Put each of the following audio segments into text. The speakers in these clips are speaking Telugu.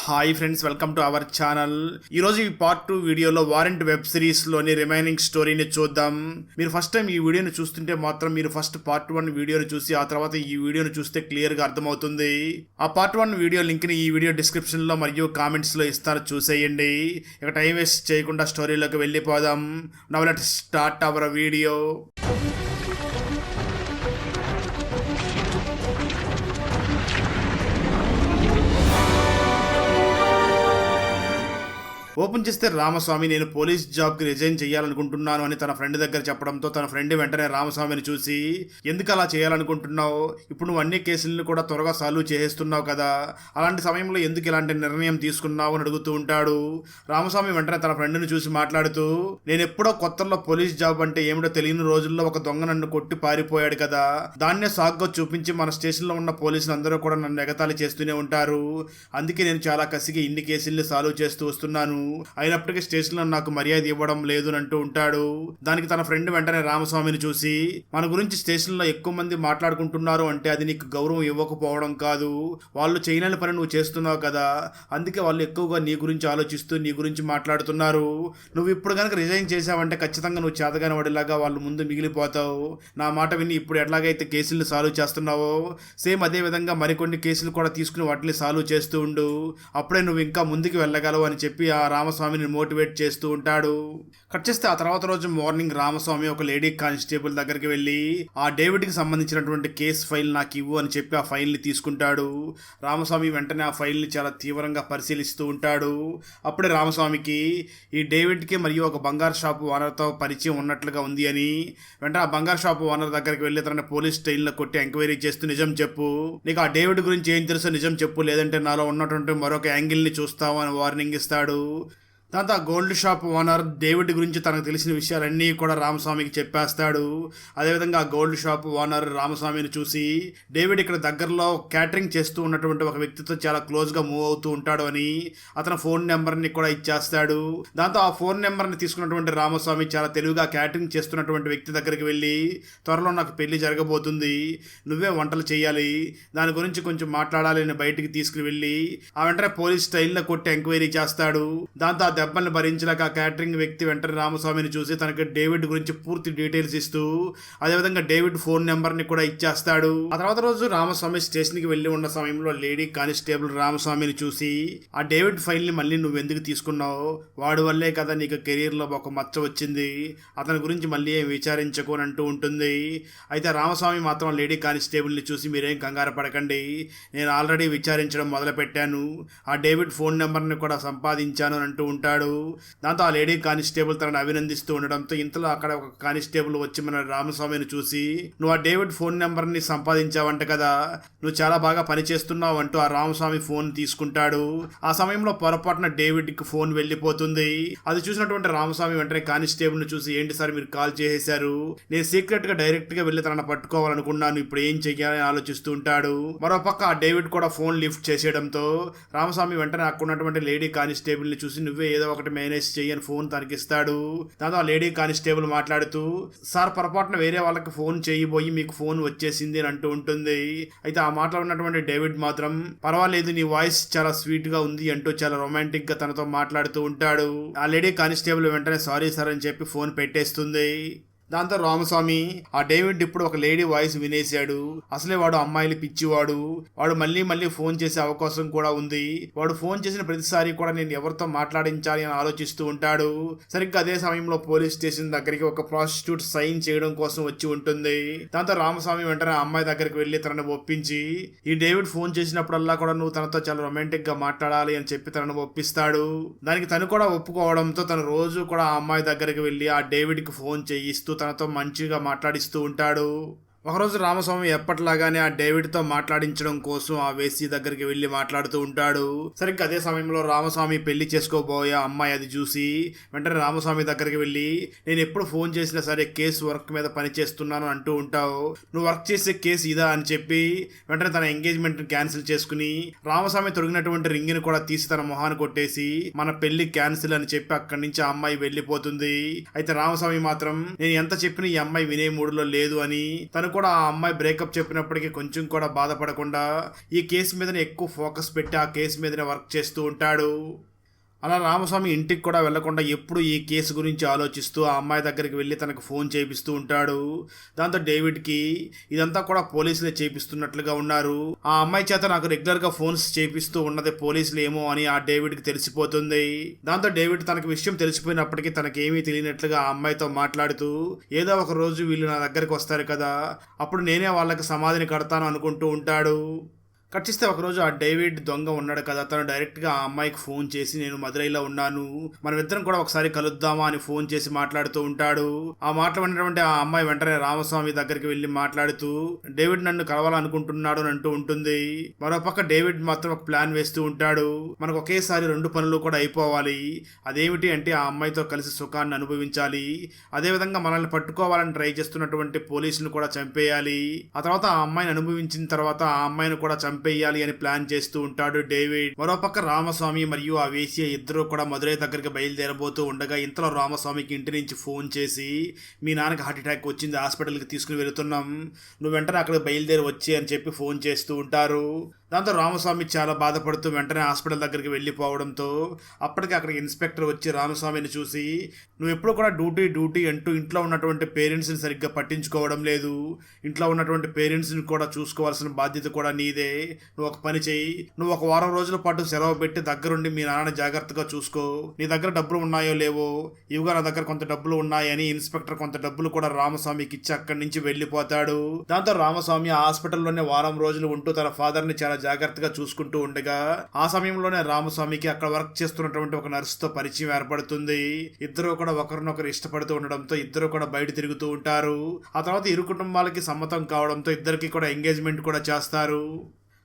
Hi friends, welcome to our channel. ఈరోజు ఈ పార్ట్ 2 వీడియోలో వారెంట్ వెబ్ సిరీస్లోని రిమైనింగ్ స్టోరీని చూద్దాం. మీరు ఫస్ట్ టైం ఈ వీడియోని చూస్తుంటే మాత్రం మీరు ఫస్ట్ పార్ట్ 1 వీడియోని చూసి ఆ తర్వాత ఈ వీడియోని చూస్తే క్లియర్గా అర్థమవుతుంది. ఆ పార్ట్ 1 వీడియో లింక్ని ఈ వీడియో డిస్క్రిప్షన్లో మరియు కామెంట్స్లో ఇస్తారు, చూసేయండి. ఇక టైం వేస్ట్ చేయకుండా స్టోరీలోకి వెళ్ళిపోదాం. Now let's start our video. Open చేస్తే రామస్వామి నేను పోలీస్ జాబ్కి రిజైన్ చేయాలనుకుంటున్నాను అని తన ఫ్రెండ్ దగ్గర చెప్పడంతో తన ఫ్రెండ్ వెంటనే రామస్వామిని చూసి, ఎందుకు అలా చేయాలనుకుంటున్నావు? ఇప్పుడు నువ్వు అన్ని కేసులను కూడా త్వరగా సాల్వ్ చేసేస్తున్నావు కదా, అలాంటి సమయంలో ఎందుకు ఇలాంటి నిర్ణయం తీసుకున్నావు అని అడుగుతూ ఉంటాడు. రామస్వామి వెంటనే తన ఫ్రెండ్ని చూసి మాట్లాడుతూ, నేను ఎప్పుడో కొత్తలో పోలీస్ జాబ్ అంటే ఏమిటో తెలియని రోజుల్లో ఒక దొంగ నన్ను కొట్టి పారిపోయాడు కదా, దాన్నే సాగ్గా చూపించి మన స్టేషన్లో ఉన్న పోలీసులు అందరూ కూడా నన్ను ఎగతాళి చేస్తూనే ఉంటారు. అందుకే నేను చాలా కసిగా ఇన్ని కేసుల్ని సాల్వ్ చేస్తూ వస్తున్నాను. అయినప్పటికీ స్టేషన్ లో నాకు మర్యాద ఇవ్వడం లేదు అంటూ ఉంటాడు. దానికి తన ఫ్రెండ్ వెంటనే రామస్వామిని చూసి, మన గురించి స్టేషన్ లో ఎక్కువ మంది మాట్లాడుకుంటున్నారు అంటే అది నీకు గౌరవం ఇవ్వకపోవడం కాదు, వాళ్ళు చేయలేని పని నువ్వు చేస్తున్నావు కదా, అందుకే వాళ్ళు ఎక్కువగా నీ గురించి ఆలోచిస్తూ నీ గురించి మాట్లాడుతున్నారు. నువ్వు ఇప్పుడు కనుక రిజైన్ చేసావంటే ఖచ్చితంగా నువ్వు చేతగాని వాడిలాగా వాళ్ళు ముందు మిగిలిపోతావు. నా మాట విని ఇప్పుడు ఎట్లాగైతే కేసులు సాల్వ్ చేస్తున్నావో సేమ్ అదే విధంగా మరికొన్ని కేసులు కూడా తీసుకుని వాటిని సాల్వ్ చేస్తూ ఉండు, అప్పుడే నువ్వు ఇంకా ముందుకు వెళ్ళగలవు అని చెప్పి ఆ రామస్వామిని మోటివేట్ చేస్తూ ఉంటాడు. కట్ చేస్తే ఆ తర్వాత రోజు మార్నింగ్ రామస్వామి ఒక లేడీ కానిస్టేబుల్ దగ్గరికి వెళ్ళి, ఆ డేవిడ్కి సంబంధించినటువంటి కేసు ఫైల్ నాకు ఇవ్వు అని చెప్పి ఆ ఫైల్ని తీసుకుంటాడు. రామస్వామి వెంటనే ఆ ఫైల్ని చాలా తీవ్రంగా పరిశీలిస్తూ ఉంటాడు. అప్పుడే రామస్వామికి ఈ డేవిడ్కి మరియు ఒక బంగారు షాపు ఓనర్తో పరిచయం ఉన్నట్లుగా ఉంది అని, వెంటనే ఆ బంగారు షాపు ఓనర్ దగ్గరికి వెళ్ళి తన పోలీస్ స్టైల్లో కొట్టి ఎంక్వైరీ చేస్తూ, నిజం చెప్పు, నీకు ఆ డేవిడ్ గురించి ఏం తెలుసో నిజం చెప్పు, లేదంటే నాలో ఉన్నటువంటి మరొక యాంగిల్ని చూస్తావు అని వార్నింగ్ ఇస్తాడు. దాంతో ఆ గోల్డ్ షాప్ ఓనర్ డేవిడ్ గురించి తనకు తెలిసిన విషయాలన్నీ కూడా రామస్వామికి చెప్పేస్తాడు. అదేవిధంగా ఆ గోల్డ్ షాప్ ఓనర్ రామస్వామిని చూసి, డేవిడ్ ఇక్కడ దగ్గరలో క్యాటరింగ్ చేస్తూ ఉన్నటువంటి ఒక వ్యక్తితో చాలా క్లోజ్గా మూవ్ అవుతూ ఉంటాడు అని అతను ఫోన్ నెంబర్ని కూడా ఇచ్చేస్తాడు. దాంతో ఆ ఫోన్ నెంబర్ని తీసుకున్నటువంటి రామస్వామి చాలా తెలివిగా క్యాటరింగ్ చేస్తున్నటువంటి వ్యక్తి దగ్గరికి వెళ్ళి, త్వరలో నాకు పెళ్లి జరగబోతుంది, నువ్వే వంటలు చేయాలి, దాని గురించి కొంచెం మాట్లాడాలి అని బయటికి తీసుకుని వెళ్ళి ఆ వెంటనే పోలీస్ స్టైల్లో కొట్టి ఎంక్వైరీ చేస్తాడు. దాంతో దెబ్బల్ని భరించలేక క్యాటరింగ్ వ్యక్తి వెంటనే రామస్వామిని చూసి తనకి డేవిడ్ గురించి పూర్తి డీటెయిల్స్ ఇస్తూ అదేవిధంగా డేవిడ్ ఫోన్ నెంబర్ని కూడా ఇచ్చేస్తాడు. ఆ తర్వాత రోజు రామస్వామి స్టేషన్కి వెళ్ళి ఉన్న సమయంలో లేడీ కానిస్టేబుల్ రామస్వామిని చూసి, ఆ డేవిడ్ ఫైల్ని మళ్ళీ నువ్వు ఎందుకు తీసుకున్నావు, వాడి వల్లే కదా నీకు కెరీర్లో ఒక మచ్చ వచ్చింది, అతని గురించి మళ్ళీ ఏం విచారించుకోని అంటూ ఉంటుంది. అయితే రామస్వామి మాత్రం లేడీ కానిస్టేబుల్ని చూసి, మీరేం కంగారు పడకండి, నేను ఆల్రెడీ విచారించడం మొదలుపెట్టాను, ఆ డేవిడ్ ఫోన్ నెంబర్ని కూడా సంపాదించాను అని అంటూ ఉంటాడు. దాంతో ఆ లేడీ కానిస్టేబుల్ తనను అభినందిస్తూ ఉండడంతో ఇంతలో అక్కడ ఒక కానిస్టేబుల్ వచ్చి మన రామస్వామిని చూసి, నువ్వు ఆ డేవిడ్ ఫోన్ నెంబర్ని సంపాదించావంట కదా, నువ్వు చాలా బాగా పనిచేస్తున్నావు అంటూ ఆ రామస్వామి ఫోన్ తీసుకుంటాడు. ఆ సమయంలో పొరపాటున డేవిడ్కి ఫోన్ వెళ్ళిపోతుంది. అది చూసినటువంటి రామస్వామి వెంటనే కానిస్టేబుల్ని చూసి, ఏంటి సార్ మీరు కాల్ చేసేశారు, నేను సీక్రెట్గా డైరెక్ట్గా వెళ్ళి తనను పట్టుకోవాలనుకున్నాను, ఇప్పుడు ఏం చెయ్యాలని ఆలోచిస్తూ ఉంటాడు. మరోపక్క ఆ డేవిడ్ కూడా ఫోన్ లిఫ్ట్ చేసేయడంతో రామస్వామి వెంటనే అక్కడ ఉన్నటువంటి లేడీ కానిస్టేబుల్ని చూసి, నువ్వే ఏదో ఒకటి మేనేజ్ చేయని ఫోన్ తనకిస్తాడు. దాంతో ఆ లేడీ కానిస్టేబుల్ మాట్లాడుతూ, సార్ పొరపాటున వేరే వాళ్ళకి ఫోన్ చేయబోయి మీకు ఫోన్ వచ్చేసింది అని అంటూ ఉంటుంది. అయితే ఆ మాటలో ఉన్నటువంటి డేవిడ్ మాత్రం, పర్వాలేదు నీ వాయిస్ చాలా స్వీట్ గా ఉంది అంటూ చాలా రొమాంటిక్ గా తనతో మాట్లాడుతూ ఉంటాడు. ఆ లేడీ కానిస్టేబుల్ వెంటనే సారీ సార్ అని చెప్పి ఫోన్ పెట్టేస్తుంది. దాంతో రామస్వామి, ఆ డేవిడ్ ఇప్పుడు ఒక లేడీ వాయిస్ వినేశాడు, అసలే వాడు అమ్మాయిలు పిచ్చివాడు, వాడు మళ్ళీ మళ్ళీ ఫోన్ చేసే అవకాశం కూడా ఉంది, వాడు ఫోన్ చేసిన ప్రతిసారి కూడా నేను ఎవరితో మాట్లాడించాలి అని ఆలోచిస్తూ ఉంటాడు. సరిగ్గా అదే సమయంలో పోలీస్ స్టేషన్ దగ్గరికి ఒక ప్రాస్టిట్యూట్ సైన్ చేయడం కోసం వచ్చి ఉంటుంది. దాంతో రామస్వామి వెంటనే అమ్మాయి దగ్గరికి వెళ్ళి తనను ఒప్పించి, ఈ డేవిడ్ ఫోన్ చేసినప్పుడల్లా కూడా నువ్వు తనతో చాలా రొమాంటిక్ గా మాట్లాడాలి అని చెప్పి తనను ఒప్పిస్తాడు. దానికి తను కూడా ఒప్పుకోవడంతో తను రోజు కూడా ఆ అమ్మాయి దగ్గరికి వెళ్ళి ఆ డేవిడ్ కి ఫోన్ చేయిస్తూ తనతో మంచిగా మాట్లాడిస్తూ ఉంటాడు. ఒకరోజు రామస్వామి ఎప్పటిలాగానే ఆ డేవిడ్తో మాట్లాడించడం కోసం ఆ వేసి దగ్గరికి వెళ్ళి మాట్లాడుతూ ఉంటాడు. సరిగ్గా అదే సమయంలో రామస్వామి పెళ్లి చేసుకోబోయే అమ్మాయి అది చూసి వెంటనే రామస్వామి దగ్గరికి వెళ్ళి, నేను ఎప్పుడు ఫోన్ చేసినా సరే కేసు వర్క్ మీద పని చేస్తున్నాను అంటూ ఉంటావు, నువ్వు వర్క్ చేసే కేసు ఇదా అని చెప్పి వెంటనే తన ఎంగేజ్మెంట్ క్యాన్సిల్ చేసుకుని రామస్వామి తొడిగినటువంటి రింగిని కూడా తీసి తన మొహాన్ని కొట్టేసి మన పెళ్లి క్యాన్సిల్ అని చెప్పి అక్కడి నుంచి ఆ అమ్మాయి వెళ్ళిపోతుంది. అయితే రామస్వామి మాత్రం, నేను ఎంత చెప్పినా ఈ అమ్మాయి వినే మూడులో లేదు అని తను కూడా ఆ అమ్మాయి బ్రేకప్ చెప్పినప్పటికీ కొంచెం కూడా బాధపడకుండా ఈ కేసు మీదనే ఎక్కువ ఫోకస్ పెట్టి ఆ కేసు మీదనే వర్క్ చేస్తూ ఉంటాడు. అలా రామస్వామి ఇంటికి కూడా వెళ్లకుండా ఎప్పుడు ఈ కేసు గురించి ఆలోచిస్తూ ఆ అమ్మాయి దగ్గరికి వెళ్ళి తనకు ఫోన్ చేపిస్తూ ఉంటాడు. దాంతో డేవిడ్కి ఇదంతా కూడా పోలీసులే చేపిస్తున్నట్లుగా ఉన్నారు. ఆ అమ్మాయి చేత నాకు రెగ్యులర్గా ఫోన్స్ చేపిస్తూ ఉన్నది పోలీసులు ఏమో అని ఆ డేవిడ్కి తెలిసిపోతుంది. దాంతో డేవిడ్ తనకి విషయం తెలిసిపోయినప్పటికీ తనకేమీ తెలియనట్లుగా ఆ అమ్మాయితో మాట్లాడుతూ ఏదో ఒక రోజు వీళ్ళు నా దగ్గరికి వస్తారు కదా, అప్పుడు నేనే వాళ్ళకి సమాధిని కడతాను అనుకుంటూ ఉంటాడు. కట్టిస్తే ఒకరోజు ఆ డేవిడ్ దొంగ ఉన్నాడు కదా, తను డైరెక్ట్గా ఆ అమ్మాయికి ఫోన్ చేసి నేను మదురైలో ఉన్నాను, మనమిద్దరం కూడా ఒకసారి కలుద్దామా అని ఫోన్ చేసి మాట్లాడుతూ ఉంటాడు. ఆ మాటలు విన్నటువంటి ఆ అమ్మాయి వెంటనే రామస్వామి దగ్గరికి వెళ్ళి మాట్లాడుతూ డేవిడ్ నన్ను కలవాలనుకుంటున్నాడు అని అంటూ ఉంటుంది. మరోపక్క డేవిడ్ మాత్రం ఒక ప్లాన్ వేస్తూ ఉంటాడు. మనకు ఒకేసారి 2 పనులు కూడా అయిపోవాలి. అదేమిటి అంటే ఆ అమ్మాయితో కలిసి సుఖాన్ని అనుభవించాలి, అదేవిధంగా మనల్ని పట్టుకోవాలని ట్రై చేస్తున్నటువంటి పోలీసులను కూడా చంపేయాలి. ఆ తర్వాత ఆ అమ్మాయిని అనుభవించిన తర్వాత ఆ అమ్మాయిని కూడా చంపేయాలి అని ప్లాన్ చేస్తూ ఉంటాడు డేవిడ్. మరోపక్క రామస్వామి మరియు ఆ వేశ్య ఇద్దరు కూడా మదురై దగ్గరికి బయలుదేరబోతూ ఉండగా ఇంతలో రామస్వామికి ఇంటి నుంచి ఫోన్ చేసి మీ నాన్నకి హార్ట్ అటాక్ వచ్చింది, హాస్పిటల్కి తీసుకుని వెళుతున్నాం, నువ్వు వెంటనే అక్కడికి బయలుదేరి వచ్చి అని చెప్పి ఫోన్ చేస్తూ ఉంటారు. దాంతో రామస్వామి చాలా బాధపడుతూ వెంటనే హాస్పిటల్ దగ్గరికి వెళ్ళిపోవడంతో అప్పటికి అక్కడికి ఇన్స్పెక్టర్ వచ్చి రామస్వామిని చూసి నువ్వు ఎప్పుడు కూడా డ్యూటీ అంటూ ఇంట్లో ఉన్నటువంటి పేరెంట్స్ని సరిగ్గా పట్టించుకోవడం లేదు, ఇంట్లో ఉన్నటువంటి పేరెంట్స్ని కూడా చూసుకోవాల్సిన బాధ్యత కూడా నీదే, నువ్వు ఒక పని చెయ్యి, నువ్వు ఒక వారం రోజుల పాటు సెలవు పెట్టి దగ్గరుండి మీ నాన్నని జాగ్రత్తగా చూసుకో, నీ దగ్గర డబ్బులు ఉన్నాయో లేవో, ఇవిగా నా దగ్గర కొంత డబ్బులు ఉన్నాయని ఇన్స్పెక్టర్ కొంత డబ్బులు కూడా రామస్వామికి ఇచ్చి అక్కడి నుంచి వెళ్ళిపోతాడు. దాంతో రామస్వామి ఆ హాస్పిటల్లోనే వారం రోజులు ఉంటూ తన ఫాదర్ని చాలా జాగ్రత్తగా చూసుకుంటూ ఉండగా ఆ సమయంలోనే రామస్వామికి అక్కడ వర్క్ చేస్తున్నటువంటి ఒక నర్సుతో పరిచయం ఏర్పడుతుంది. ఇద్దరు కూడా ఒకరినొకరు ఇష్టపడుతూ ఉండడంతో ఇద్దరు కూడా బయట తిరుగుతూ ఉంటారు. ఆ తర్వాత ఇరు కుటుంబాలకి సమ్మతం కావడంతో ఇద్దరికి కూడా ఎంగేజ్మెంట్ కూడా చేస్తారు.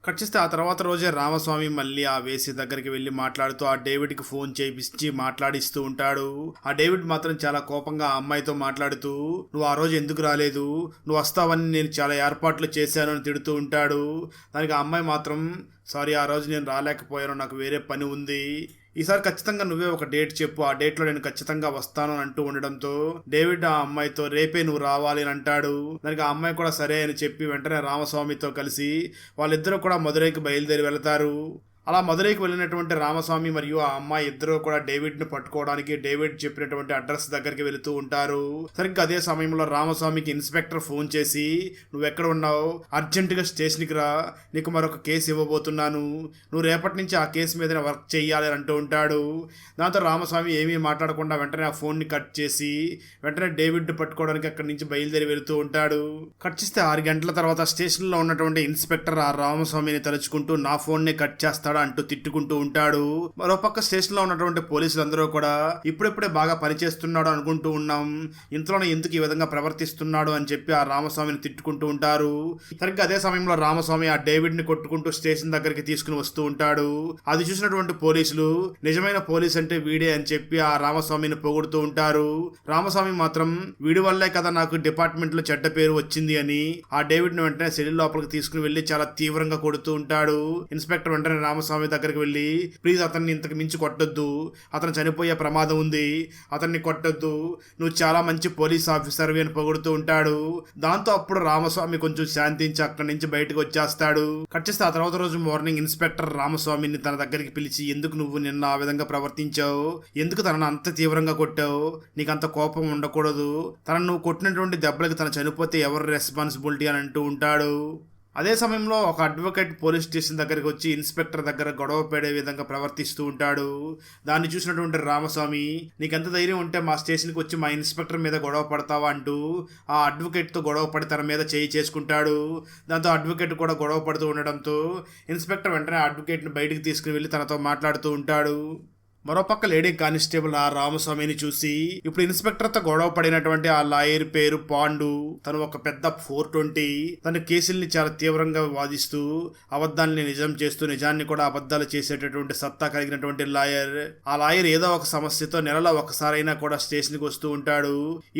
కట్టిస్తే ఆ తర్వాత రోజే రామస్వామి మళ్ళీ ఆ వేసి దగ్గరికి వెళ్ళి మాట్లాడుతూ ఆ డేవిడ్కి ఫోన్ చేయించి మాట్లాడిస్తూ ఉంటాడు. ఆ డేవిడ్ మాత్రం చాలా కోపంగా ఆ అమ్మాయితో మాట్లాడుతూ నువ్వు ఆ రోజు ఎందుకు రాలేదు, నువ్వు వస్తావని నేను చాలా ఏర్పాట్లు చేశాను అని తిడుతూ ఉంటాడు. దానికి ఆ అమ్మాయి మాత్రం సారీ, ఆ రోజు నేను రాలేకపోయాను, నాకు వేరే పని ఉంది, ఈసారి ఖచ్చితంగా నువ్వే ఒక డేట్ చెప్పు, ఆ డేట్లో నేను ఖచ్చితంగా వస్తాను అని అంటూ ఉండడంతో డేవిడ్ ఆ అమ్మాయితో రేపే నువ్వు రావాలి అని అంటాడు. దానికి ఆ అమ్మాయి కూడా సరే అని చెప్పి వెంటనే రామస్వామితో కలిసి వాళ్ళిద్దరూ కూడా మదురైకి బయలుదేరి వెళతారు. అలా మదురైకి వెళ్ళినటువంటి రామస్వామి మరియు ఆ అమ్మాయి ఇద్దరు కూడా డేవిడ్ని పట్టుకోవడానికి డేవిడ్ చెప్పినటువంటి అడ్రస్ దగ్గరికి వెళుతూ ఉంటారు. సరిగ్గా అదే సమయంలో రామస్వామికి ఇన్స్పెక్టర్ ఫోన్ చేసి నువ్వు ఎక్కడ ఉన్నావు, అర్జెంటుగా స్టేషన్కి రా, నీకు మరొక కేసు ఇవ్వబోతున్నాను, నువ్వు రేపటి నుంచి ఆ కేసు మీదనే వర్క్ చేయాలి అని అంటూ ఉంటాడు. దాంతో రామస్వామి ఏమీ మాట్లాడకుండా వెంటనే ఆ ఫోన్ని కట్ చేసి వెంటనే డేవిడ్ని పట్టుకోవడానికి అక్కడి నుంచి బయలుదేరి వెళుతూ ఉంటాడు. కట్ చేస్తే 6 గంటల తర్వాత స్టేషన్లో ఉన్నటువంటి ఇన్స్పెక్టర్ ఆ రామస్వామిని తలుచుకుంటూ నా ఫోన్ని కట్ చేస్తాడు అంటూ తిట్టుకుంటూ ఉంటాడు. మరోపక్క స్టేషన్ లో ఉన్నటువంటి పోలీసులందరూ కూడా ఇప్పుడిప్పుడే బాగా పనిచేస్తున్నాడు అనుకుంటూ ఉన్నాం, ఇంతలోనే ఎందుకు ఈ విధంగా ప్రవర్తిస్తున్నాడు అని చెప్పి ఆ రామస్వామిని తిట్టుకుంటూ ఉంటారు. సరిగ్గా అదే సమయంలో రామస్వామి ఆ డేవిడ్ ని కొట్టుకుంటూ స్టేషన్ దగ్గరికి తీసుకుని వస్తూ ఉంటాడు. అది చూసినటువంటి పోలీసులు నిజమైన పోలీస్ అంటే వీడే అని చెప్పి ఆ రామస్వామిని పొగుడుతూ ఉంటారు. రామస్వామి మాత్రం వీడి వల్లే కదా నాకు డిపార్ట్మెంట్ లో చెడ్డ పేరు వచ్చింది అని ఆ డేవిడ్ ని వెంటనే సెల్ లోపలికి తీసుకుని వెళ్లి చాలా తీవ్రంగా కొడుతూ ఉంటాడు. ఇన్స్పెక్టర్ వెంటనే రామస్వామి దగ్గరికి వెళ్ళి ప్లీజ్ అతన్ని ఇంతకు మించి కొట్టొద్దు, అతను చనిపోయే ప్రమాదం ఉంది, అతన్ని కొట్టొద్దు, నువ్వు చాలా మంచి పోలీస్ ఆఫీసర్వి అని పొగుడుతూ ఉంటాడు. దాంతో అప్పుడు రామస్వామి కొంచెం శాంతించి అక్కడి నుంచి బయటకు వచ్చేస్తాడు. కట్ చేస్తే ఆ తర్వాత రోజు మార్నింగ్ ఇన్స్పెక్టర్ రామస్వామిని తన దగ్గరికి పిలిచి ఎందుకు నువ్వు నిన్న ఆ విధంగా ప్రవర్తించావు, ఎందుకు తనను అంత తీవ్రంగా కొట్టావు, నీకు అంత కోపం ఉండకూడదు, తనను నువ్వు కొట్టినటువంటి దెబ్బలకి తను చనిపోతే ఎవరు రెస్పాన్సిబిలిటీ అని అంటూ ఉంటాడు. అదే సమయంలో ఒక అడ్వకేట్ పోలీస్ స్టేషన్ దగ్గరికి వచ్చి ఇన్స్పెక్టర్ దగ్గర గొడవ పడే విధంగా ప్రవర్తిస్తూ ఉంటాడు. దాన్ని చూసినటువంటి రామస్వామి నీకెంత ధైర్యం ఉంటే మా స్టేషన్కి వచ్చి మా ఇన్స్పెక్టర్ మీద గొడవ పడతావా అంటూ ఆ అడ్వకేట్తో గొడవ పడి తన మీద చేయి చేసుకుంటాడు. దాంతో అడ్వకేట్ కూడా గొడవ పడుతూ ఉండడంతో ఇన్స్పెక్టర్ వెంటనే అడ్వకేట్ని బయటికి తీసుకుని వెళ్ళి తనతో మాట్లాడుతూ ఉంటాడు. మరోపక్క లేడీ కానిస్టేబుల్ ఆ రామస్వామిని చూసి ఇప్పుడు ఇన్స్పెక్టర్తో గొడవ పడినటువంటి ఆ లాయర్ పేరు పాండు, తను ఒక పెద్ద 420, తన కేసుల్ని చాలా తీవ్రంగా వాదిస్తూ అబద్ధాలని నిజం చేస్తూ నిజాన్ని కూడా అబద్ధాలు చేసేటటువంటి సత్తా కలిగినటువంటి లాయర్. ఆ లాయర్ ఏదో ఒక సమస్యతో నెలలో ఒకసారైనా కూడా స్టేషన్కి వస్తూ ఉంటాడు.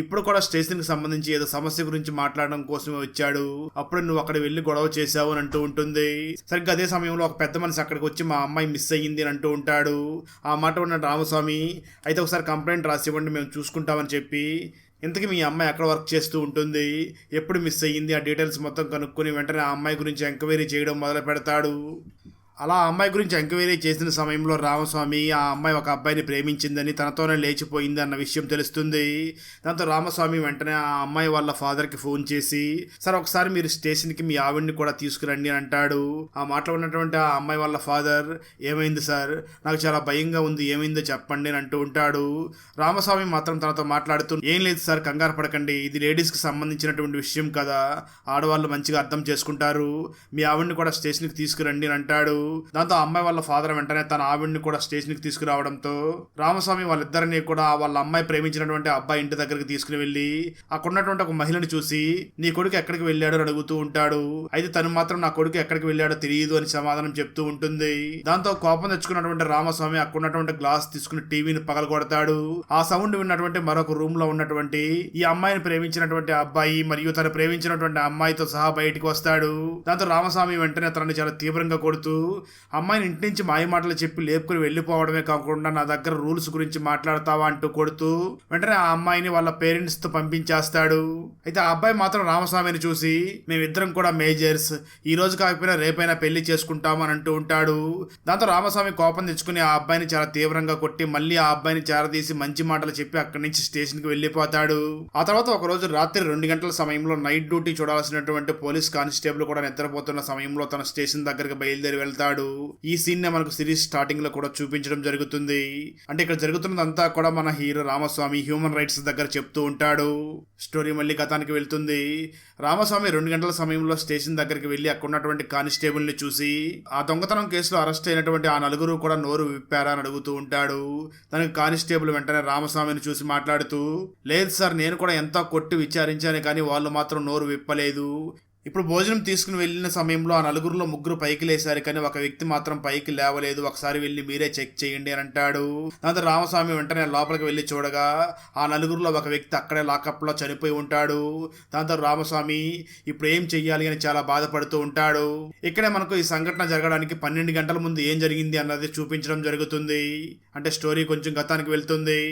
ఇప్పుడు కూడా స్టేషన్ కి సంబంధించి ఏదో సమస్య గురించి మాట్లాడడం కోసమే వచ్చాడు. అప్పుడు నువ్వు అక్కడ వెళ్ళి గొడవ చేశావు అని అంటూ ఉంటుంది. సరిగ్గా అదే సమయంలో ఒక పెద్ద మనిషి అక్కడికి వచ్చి మా అమ్మాయి మిస్ అయ్యింది అని అంటూ ఉంటాడు. ఆ మాట ఉన్న రామస్వామి అయితే ఒకసారి కంప్లైంట్ రాసివ్వండి మేము చూసుకుంటామని చెప్పి ఇంతకీ మీ అమ్మాయి ఎక్కడ వర్క్ చేస్తూ ఉంటుంది, ఎప్పుడు మిస్ అయ్యింది, ఆ డీటెయిల్స్ మొత్తం కనుక్కొని వెంటనే ఆ అమ్మాయి గురించి ఎంక్వైరీ చేయడం మొదలు పెడతాడు. అలా ఆ అమ్మాయి గురించి ఎంక్వైరీ చేసిన సమయంలో రామస్వామి ఆ అమ్మాయి ఒక అబ్బాయిని ప్రేమించిందని, తనతోనే లేచిపోయింది అన్న విషయం తెలుస్తుంది. దాంతో రామస్వామి వెంటనే ఆ అమ్మాయి వాళ్ళ ఫాదర్కి ఫోన్ చేసి, సార్ ఒకసారి మీరు స్టేషన్కి మీ ఆవిడ్ని కూడా తీసుకురండి అని అంటాడు. ఆ మాటలో ఉన్నటువంటి ఆ అమ్మాయి వాళ్ళ ఫాదర్, ఏమైంది సార్, నాకు చాలా భయంగా ఉంది, ఏమైందో చెప్పండి అని అంటూ ఉంటాడు. రామస్వామి మాత్రం తనతో మాట్లాడుతూ, ఏం లేదు సార్, కంగారు పడకండి, ఇది లేడీస్కి సంబంధించినటువంటి విషయం కదా, ఆడవాళ్ళు మంచిగా అర్థం చేసుకుంటారు, మీ ఆవిడ్ని కూడా స్టేషన్కి తీసుకురండి అని అంటాడు. దాంతో అమ్మాయి వాళ్ళ ఫాదర్ వెంటనే తన ఆవిడ్ని కూడా స్టేషన్కి తీసుకురావడంతో రామస్వామి వాళ్ళిద్దరిని కూడా వాళ్ళ అమ్మాయి ప్రేమించినటువంటి అబ్బాయి ఇంటి దగ్గరికి తీసుకుని వెళ్ళి అక్కడ ఉన్నటువంటి ఒక మహిళని చూసి, నీ కొడుకు ఎక్కడికి వెళ్ళాడు అని అడుగుతూ ఉంటాడు. అయితే తను మాత్రం నా కొడుకు ఎక్కడికి వెళ్ళాడో తెలియదు అని సమాధానం చెప్తూ ఉంటుంది. దాంతో కోపం తెచ్చుకున్నటువంటి రామస్వామి అక్కడ ఉన్నటువంటి గ్లాస్ తీసుకుని టీవీని పగలగొడతాడు. ఆ సౌండ్ విన్నటువంటి మరొక రూమ్ లో ఉన్నటువంటి ఈ అమ్మాయిని ప్రేమించినటువంటి అబ్బాయి మరియు తను ప్రేమించినటువంటి అమ్మాయితో సహా బయటికి వస్తాడు. దాంతో రామస్వామి వెంటనే తనని చాలా తీవ్రంగా కొడుతూ, అమ్మాయిని ఇంటి నుంచి మాయమాటలు చెప్పి లేపుకుని వెళ్ళిపోవడమే కాకుండా నా దగ్గర రూల్స్ గురించి మాట్లాడతావా అంటూ కొడుతూ వెంటనే ఆ అమ్మాయిని వాళ్ళ పేరెంట్స్ తో పంపించేస్తాడు. అయితే ఆ అబ్బాయి మాత్రం రామస్వామిని చూసి, మేమిద్దరం కూడా మేజర్స్, ఈ రోజు కాకపోయినా రేపైనా పెళ్లి చేసుకుంటాము అని అంటూ ఉంటాడు. దాంతో రామస్వామి కోపం తెచ్చుకుని ఆ అబ్బాయిని చాలా తీవ్రంగా కొట్టి మళ్ళీ ఆ అబ్బాయిని చేరదీసి మంచి మాటలు చెప్పి అక్కడి నుంచి స్టేషన్ కి వెళ్ళిపోతాడు. ఆ తర్వాత ఒక రోజు రాత్రి 2 గంటల సమయంలో నైట్ డ్యూటీ చూడాల్సినటువంటి పోలీస్ కానిస్టేబుల్ కూడా నిద్రపోతున్న సమయంలో తన స్టేషన్ దగ్గరికి బయలుదేరి వెళ్తాడు. ఈ సీన్ నే మనకు సిరీస్ స్టార్టింగ్ లో కూడా చూపించడం జరుగుతుంది. అంటే ఇక్కడ జరుగుతున్నదంతా కూడా మన హీరో రామస్వామి హ్యూమన్ రైట్స్ దగ్గర చెప్తూ ఉంటాడు. స్టోరీ మళ్ళీ గతానికి వెళ్తుంది. రామస్వామి 2 గంటల సమయంలో స్టేషన్ దగ్గరికి వెళ్లి అక్కడ ఉన్నటువంటి కానిస్టేబుల్ ని చూసి, ఆ దొంగతనం కేసులో అరెస్ట్ అయినటువంటి ఆ నలుగురు కూడా నోరు విప్పారా అని అడుగుతూ ఉంటాడు. దానికి కానిస్టేబుల్ వెంటనే రామస్వామిని చూసి మాట్లాడుతూ, లేదు సార్, నేను కూడా ఎంతో కొట్టి విచారించాను కానీ వాళ్ళు మాత్రం నోరు విప్పలేదు. ఇప్పుడు భోజనం తీసుకుని వెళ్ళిన సమయంలో ఆ నలుగురిలో 3 పైకి లేశారు కానీ ఒక వ్యక్తి మాత్రం పైకి లేవలేదు, ఒకసారి వెళ్ళి మీరే చెక్ చేయండి అని అంటాడు. దాంతో రామస్వామి వెంటనే లోపలికి వెళ్ళి చూడగా ఆ నలుగురిలో ఒక వ్యక్తి అక్కడే లాకప్ లో చనిపోయి ఉంటాడు. దాంతో రామస్వామి ఇప్పుడు ఏం చెయ్యాలి అని చాలా బాధపడుతూ ఉంటాడు. ఇక్కడే మనకు ఈ సంఘటన జరగడానికి 12 గంటల ముందు ఏం జరిగింది అన్నది చూపించడం జరుగుతుంది. అంటే స్టోరీ కొంచెం గతానికి వెళ్తుంది.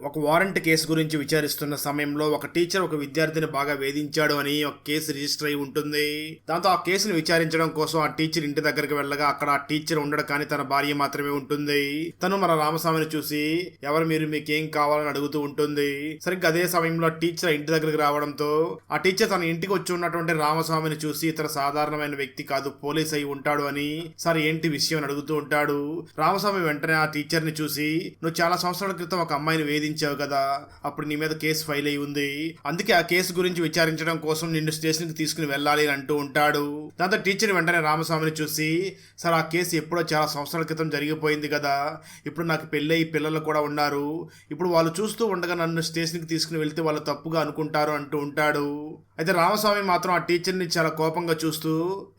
ఒక వారెంట్ కేసు గురించి విచారిస్తున్న సమయంలో ఒక టీచర్ ఒక విద్యార్థిని బాగా వేధించాడు అని ఒక కేసు రిజిస్టర్ అయి ఉంటుంది. దాంతో ఆ కేసును విచారించడం కోసం ఆ టీచర్ ఇంటి దగ్గరికి వెళ్ళగా అక్కడ ఆ టీచర్ ఉండడు కానీ తన భార్య మాత్రమే ఉంటుంది. తను మన రామస్వామిని చూసి, ఎవరు మీరు, మీకేం కావాలని అడుగుతూ ఉంటుంది. సరిగ్గా అదే సమయంలో టీచర్ ఇంటి దగ్గరికి రావడంతో ఆ టీచర్ తన ఇంటికి వచ్చి ఉన్నటువంటి రామస్వామిని చూసి, ఇతర సాధారణమైన వ్యక్తి కాదు, పోలీస్ అయి ఉంటాడు అని, సార్ ఏంటి విషయం అని అడుగుతూ ఉంటాడు. రామస్వామి వెంటనే ఆ టీచర్ ని చూసి, నువ్వు చాలా సంవత్సరాల క్రితం ఒక అమ్మాయిని వేధించావు కదా, అప్పుడు నీ మీద కేసు ఫైల్ అయి ఉంది, అందుకే ఆ కేసు గురించి విచారించడం కోసం నిన్ను స్టేషన్ కి తీసుకుని వెళ్ళాలి అని అంటూ ఉంటాడు. దాంతో టీచర్ వెంటనే రామస్వామిని చూసి, సార్ ఆ కేసు ఎప్పుడో చాలా సంవత్సరాల క్రితం జరిగిపోయింది కదా, ఇప్పుడు నాకు పెళ్ళయి పిల్లలు కూడా ఉన్నారు, ఇప్పుడు వాళ్ళు చూస్తూ ఉండగా నన్ను స్టేషన్ కి తీసుకుని వెళ్తే వాళ్ళు తప్పుగా అనుకుంటారు అంటూ ఉంటాడు. అయితే రామస్వామి మాత్రం ఆ టీచర్ని చాలా కోపంగా చూస్తూ,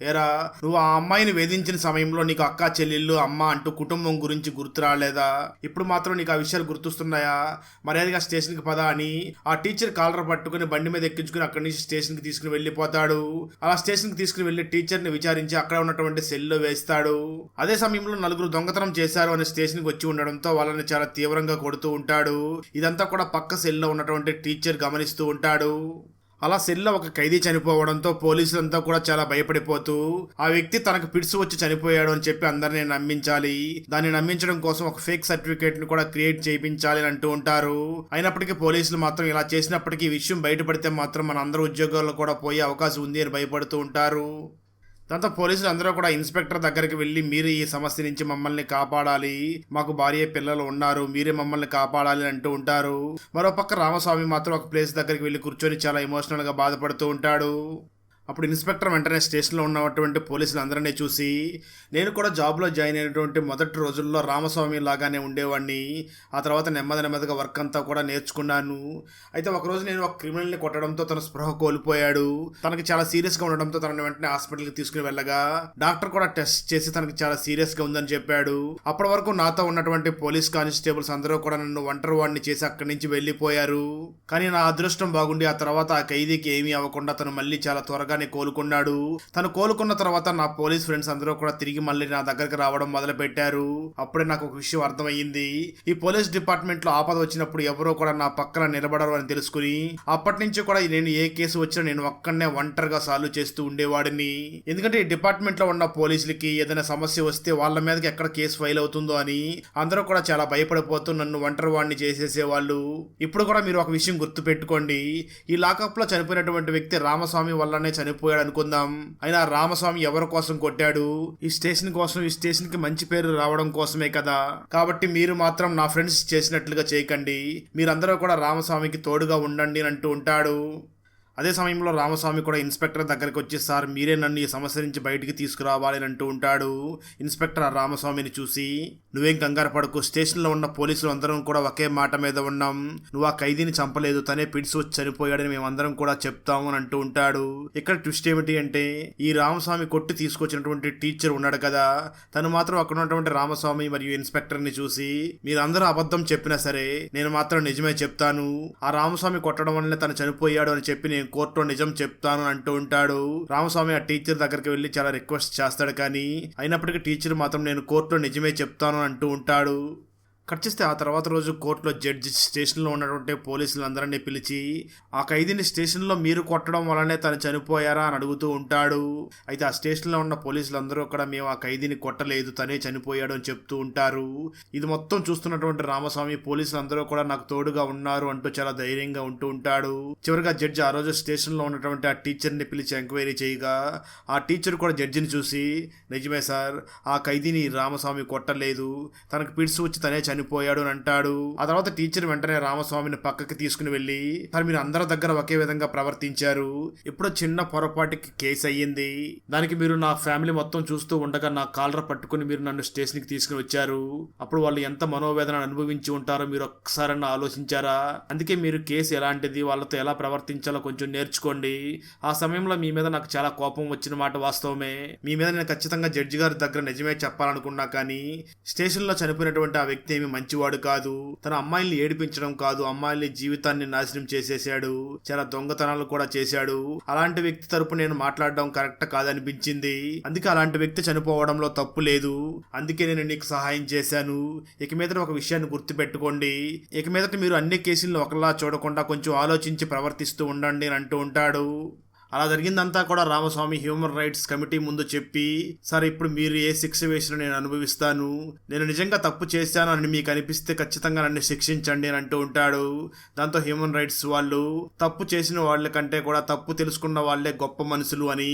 ఏరా, నువ్వు ఆ అమ్మాయిని వేధించిన సమయంలో నీకు అక్క, చెల్లెళ్ళు, అమ్మ అంటూ కుటుంబం గురించి గుర్తు రాలేదా, ఇప్పుడు మాత్రం నీకు ఆ విషయాలు గుర్తొస్తున్నాయా, మర్యాదగా స్టేషన్కి పద అని ఆ టీచర్ కాలర్ పట్టుకుని బండి మీద ఎక్కించుకుని అక్కడి నుంచి స్టేషన్కి తీసుకుని వెళ్ళిపోతాడు. అలా స్టేషన్కి తీసుకుని వెళ్లి టీచర్ని విచారించి అక్కడ ఉన్నటువంటి సెల్లో వేస్తాడు. అదే సమయంలో 4 దొంగతనం చేశారు అని స్టేషన్కి వచ్చి ఉండడంతో వాళ్ళని చాలా తీవ్రంగా కొడుతూ ఉంటాడు. ఇదంతా కూడా పక్క సెల్లో ఉన్నటువంటి టీచర్ గమనిస్తూ ఉంటాడు. అలా సెల్లో ఒక ఖైదీ చనిపోవడంతో పోలీసులంతా కూడా చాలా భయపడిపోతూ ఆ వ్యక్తి తనకు పిడిసి వచ్చి చనిపోయాడు అని చెప్పి అందరినీ నమ్మించాలి, దాన్ని నమ్మించడం కోసం ఒక ఫేక్ సర్టిఫికేట్ ని కూడా క్రియేట్ చేయించాలి అని అంటూ ఉంటారు. అయినప్పటికీ పోలీసులు మాత్రం ఇలా చేసినప్పటికీ ఈ విషయం బయటపడితే మాత్రం మన అందరూ ఉద్యోగాల్లో కూడా పోయే అవకాశం ఉంది అని భయపడుతూ ఉంటారు. దాంతో పోలీసులు అందరూ కూడా ఇన్స్పెక్టర్ దగ్గరికి వెళ్ళి, మీరు ఈ సమస్య నుంచి మమ్మల్ని కాపాడాలి, మాకు భార్య పిల్లలు ఉన్నారు, మీరే మమ్మల్ని కాపాడాలి అంటూ ఉంటారు. మరోపక్క రామస్వామి మాత్రం ఒక ప్లేస్ దగ్గరికి వెళ్ళి కూర్చొని చాలా ఎమోషనల్ గా బాధపడుతూ ఉంటాడు. అప్పుడు ఇన్స్పెక్టర్ వెంటనే స్టేషన్లో ఉన్నటువంటి పోలీసులు అందరినీ చూసి, నేను కూడా జాబ్లో జాయిన్ అయినటువంటి మొదటి రోజుల్లో రామస్వామి లాగానే ఉండేవాడిని, ఆ తర్వాత నెమ్మదిగా వర్క్ అంతా కూడా నేర్చుకున్నాను. అయితే ఒకరోజు నేను ఒక క్రిమినల్ని కొట్టడంతో తన స్పృహ కోల్పోయాడు, తనకి చాలా సీరియస్గా ఉండడంతో తనని వెంటనే హాస్పిటల్కి తీసుకుని వెళ్ళగా డాక్టర్ కూడా టెస్ట్ చేసి తనకి చాలా సీరియస్గా ఉందని చెప్పాడు. అప్పటి వరకు నాతో ఉన్నటువంటి పోలీస్ కానిస్టేబుల్స్ అందరూ కూడా నన్ను ఒంటరి వాడిని చేసి అక్కడి నుంచి వెళ్ళిపోయారు. కానీ నా అదృష్టం బాగుండి ఆ తర్వాత ఆ ఖైదీకి ఏమీ అవ్వకుండా తను మళ్ళీ చాలా త్వరగా త్వరగానే కోలుకున్నాడు. తను కోలుకున్న తర్వాత నా పోలీస్ ఫ్రెండ్స్ అందరూ కూడా తిరిగి మళ్ళీ నా దగ్గరికి రావడం మొదలు పెట్టారు. అప్పుడే నాకు ఒక విషయం అర్థమయ్యింది. ఈ పోలీస్ డిపార్ట్మెంట్ లో ఆపద వచ్చినప్పుడు ఎవరో కూడా నా పక్కన నిలబడరు అని తెలుసుకుని అప్పటి నుంచి కూడా నేను ఏ కేసు వచ్చినా నేను ఒక్కడనే ఒంటరిగా సాల్వ్ చేస్తూ ఉండేవాడిని. ఎందుకంటే ఈ డిపార్ట్మెంట్ లో ఉన్న పోలీసులకి ఏదైనా సమస్య వస్తే వాళ్ళ మీదకి ఎక్కడ కేసు ఫైల్ అవుతుందో అని అందరూ కూడా చాలా భయపడిపోతూ నన్ను ఒంటరి వాడిని చేసేసేవాళ్ళు. ఇప్పుడు కూడా మీరు ఒక విషయం గుర్తు పెట్టుకోండి. ఈ లాకప్ లో చనిపోయినటువంటి వ్యక్తి రామస్వామి వల్లనే చనిపోయాడు అనుకుందాం. అయినా రామస్వామి ఎవరి కోసం కొట్టాడు? ఈ స్టేషన్ కోసం, ఈ స్టేషన్ కి మంచి పేరు రావడం కోసమే కదా. కాబట్టి మీరు మాత్రం నా ఫ్రెండ్స్ చేసినట్లుగా చేయకండి. మీరందరూ కూడా రామస్వామికి తోడుగా ఉండండి అని అంటూ ఉంటాడు. అదే సమయంలో రామస్వామి కూడా ఇన్స్పెక్టర్ దగ్గరికి వచ్చి, సార్ మీరే నన్ను ఈ సమస్య నుంచి బయటికి తీసుకురావాలి అని అంటూ ఉంటాడు. ఇన్స్పెక్టర్ ఆ రామస్వామిని చూసి, నువ్వేం కంగారు పడకు, స్టేషన్లో ఉన్న పోలీసులు అందరం కూడా ఒకే మాట మీద ఉన్నాం. నువ్వు ఆ ఖైదీని చంపలేదు, తనే పిడిసి వచ్చి చనిపోయాడని మేమందరం కూడా చెప్తాము అని అంటూ ఉంటాడు. ఇక్కడ ట్విస్ట్ ఏమిటి అంటే, ఈ రామస్వామి కొట్టి తీసుకొచ్చినటువంటి టీచర్ ఉన్నాడు కదా, తను మాత్రం అక్కడ ఉన్నటువంటి రామస్వామి మరియు ఇన్స్పెక్టర్ని చూసి, మీరందరూ అబద్ధం చెప్పినా సరే నేను మాత్రం నిజమే చెప్తాను, ఆ రామస్వామి కొట్టడం వల్లనే తను చనిపోయాడు అని చెప్పి కోర్టులో నిజం చెప్తాను అంటూ ఉంటాడు. రామస్వామి ఆ టీచర్ దగ్గరికి వెళ్లి చాలా రిక్వెస్ట్ చేస్తాడు, కానీ అయినప్పటికీ టీచర్ మాత్రం నేను కోర్టులో నిజమే చెప్తాను అంటూ ఉంటాడు. కట్ చేస్తే ఆ తర్వాత రోజు కోర్టులో జడ్జి స్టేషన్లో ఉన్నటువంటి పోలీసులందరినీ పిలిచి, ఆ ఖైదీని స్టేషన్లో మీరు కొట్టడం వల్లనే తను చనిపోయారా అని అడుగుతూ ఉంటాడు. అయితే ఆ స్టేషన్లో ఉన్న పోలీసులందరూ కూడా మేము ఆ ఖైదీని కొట్టలేదు, తనే చనిపోయాడు అని చెప్తూ ఉంటారు. ఇది మొత్తం చూస్తున్నటువంటి రామస్వామి పోలీసులందరూ కూడా నాకు తోడుగా ఉన్నారు అంటూ చాలా ధైర్యంగా ఉంటూ ఉంటాడు. చివరిగా జడ్జి ఆ రోజు స్టేషన్లో ఉన్నటువంటి ఆ టీచర్ని పిలిచి ఎంక్వైరీ చేయగా ఆ టీచర్ కూడా జడ్జిని చూసి, నిజమే సార్, ఆ ఖైదీని రామస్వామి కొట్టలేదు, తనకు పిడిసి వచ్చి తనే చనిపోయాడు అని అంటాడు. ఆ తర్వాత టీచర్ వెంటనే రామస్వామిని పక్కకి తీసుకుని వెళ్ళి, సార్ మీరు అందరి దగ్గర ఒకే విధంగా ప్రవర్తించారు, ఎప్పుడో చిన్న పొరపాటుకి కేసు అయ్యింది, దానికి మీరు నా ఫ్యామిలీ మొత్తం చూస్తూ ఉండగా నా కాలర్ పట్టుకుని మీరు నన్ను స్టేషన్కి తీసుకుని వచ్చారు. అప్పుడు వాళ్ళు ఎంత మనోవేదన అనుభవించి ఉంటారో మీరు ఒక్కసారన్నా ఆలోచించారా? అందుకే మీరు కేసు ఎలాంటిది, వాళ్ళతో ఎలా ప్రవర్తించాలో కొంచెం నేర్చుకోండి. ఆ సమయంలో మీ మీద నాకు చాలా కోపం వచ్చిన మాట వాస్తవమే. మీ మీద నేను ఖచ్చితంగా జడ్జి గారి దగ్గర నిజమే చెప్పాలనుకున్నా, కానీ స్టేషన్లో చనిపోయినటువంటి ఆ వ్యక్తి ఏమి మంచివాడు కాదు, తన అమ్మాయిల్ని ఏడిపించడం కాదు, అమ్మాయిల్ని జీవితాన్ని నాశనం చేసేసాడు, చాలా దొంగతనాలు కూడా చేశాడు. అలాంటి వ్యక్తి తరపు నేను మాట్లాడడం కరెక్ట్ కాదనిపించింది. అందుకే అలాంటి వ్యక్తి చనిపోవడంలో తప్పు లేదు, అందుకే నేను నీకు సహాయం చేశాను. ఇక మీద ఒక విషయాన్ని గుర్తు పెట్టుకోండి, ఇక మీదట మీరు అన్ని కేసులను ఒకలా చూడకుండా కొంచెం ఆలోచించి ప్రవర్తిస్తూ ఉండండి అని అంటూ ఉంటాడు. అలా జరిగిందంతా కూడా రామస్వామి హ్యూమన్ రైట్స్ కమిటీ ముందు చెప్పి, సార్ ఇప్పుడు మీరు ఏ శిక్ష వేసినా నేను అనుభవిస్తాను, నేను నిజంగా తప్పు చేశాను అని మీకు అనిపిస్తే ఖచ్చితంగా నన్ను శిక్షించండి అని అంటూ ఉంటాడు. దాంతో హ్యూమన్ రైట్స్ వాళ్ళు, తప్పు చేసిన వాళ్ళ కంటే కూడా తప్పు తెలుసుకున్న వాళ్ళే గొప్ప మనుషులు అని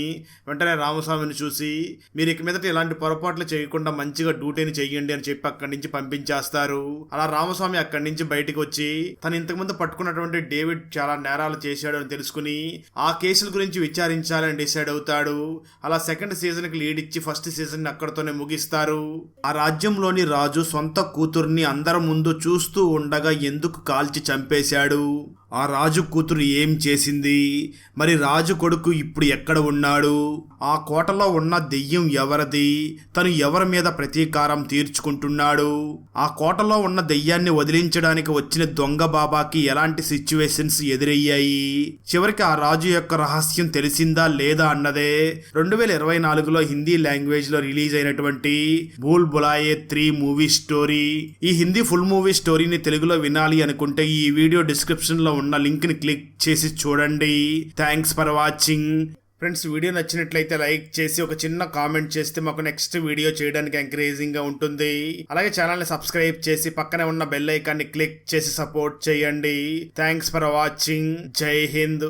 వెంటనే రామస్వామిని చూసి, మీరు ఇక మీదట ఇలాంటి పొరపాట్లు చేయకుండా మంచిగా డ్యూటీని చెయ్యండి అని చెప్పి అక్కడి నుంచి పంపించేస్తారు. అలా రామస్వామి అక్కడి నుంచి బయటకు వచ్చి, తను ఇంతకుముందు పట్టుకున్నటువంటి డేవిడ్ చాలా నేరాలు చేశాడు అని తెలుసుకుని ఆ కేసుల గురించి విచారించాలని డిసైడ్ అవుతాడు. అలా సెకండ్ సీజన్ కి లీడ్ ఇచ్చి ఫస్ట్ సీజన్ అక్కడతోనే ముగిస్తారు. ఆ రాజ్యంలోని రాజు సొంత కూతుర్ని అందరి ముందు చూస్తూ ఉండగా ఎందుకు కాల్చి చంపేశాడు? ఆ రాజు కూతురు ఏం చేసింది? మరి రాజు కొడుకు ఇప్పుడు ఎక్కడ ఉన్నాడు? ఆ కోటలో ఉన్న దెయ్యం ఎవరిది? తను ఎవరి మీద ప్రతీకారం తీర్చుకుంటున్నాడు? ఆ కోటలో ఉన్న దెయ్యాన్ని వదిలించడానికి వచ్చిన దొంగ బాబాకి ఎలాంటి సిచ్యువేషన్స్ ఎదురయ్యాయి? చివరికి ఆ రాజు యొక్క రహస్యం తెలిసిందా లేదా అన్నదే 2024లో హిందీ లాంగ్వేజ్ లో రిలీజ్ అయినటువంటి భూల్ భులాయే 3 మూవీ స్టోరీ. ఈ హిందీ ఫుల్ మూవీ స్టోరీని తెలుగులో వినాలి అనుకుంటే ఈ వీడియో డిస్క్రిప్షన్ లో ఉన్న లింక్ ని క్లిక్ చేసి చూడండి. Thanks for watching. Friends, video నచ్చినట్లయితే లైక్ చేసి ఒక చిన్న కామెంట్ చేస్తే మాకు నెక్స్ట్ వీడియో చేయడానికి ఎంకరేజింగ్ గా ఉంటుంది. అలాగే ఛానల్ ని సబ్స్క్రైబ్ చేసి పక్కనే ఉన్న బెల్ ఐకాన్ ని క్లిక్ చేసి సపోర్ట్ చేయండి. Thanks for watching. జై హింద్.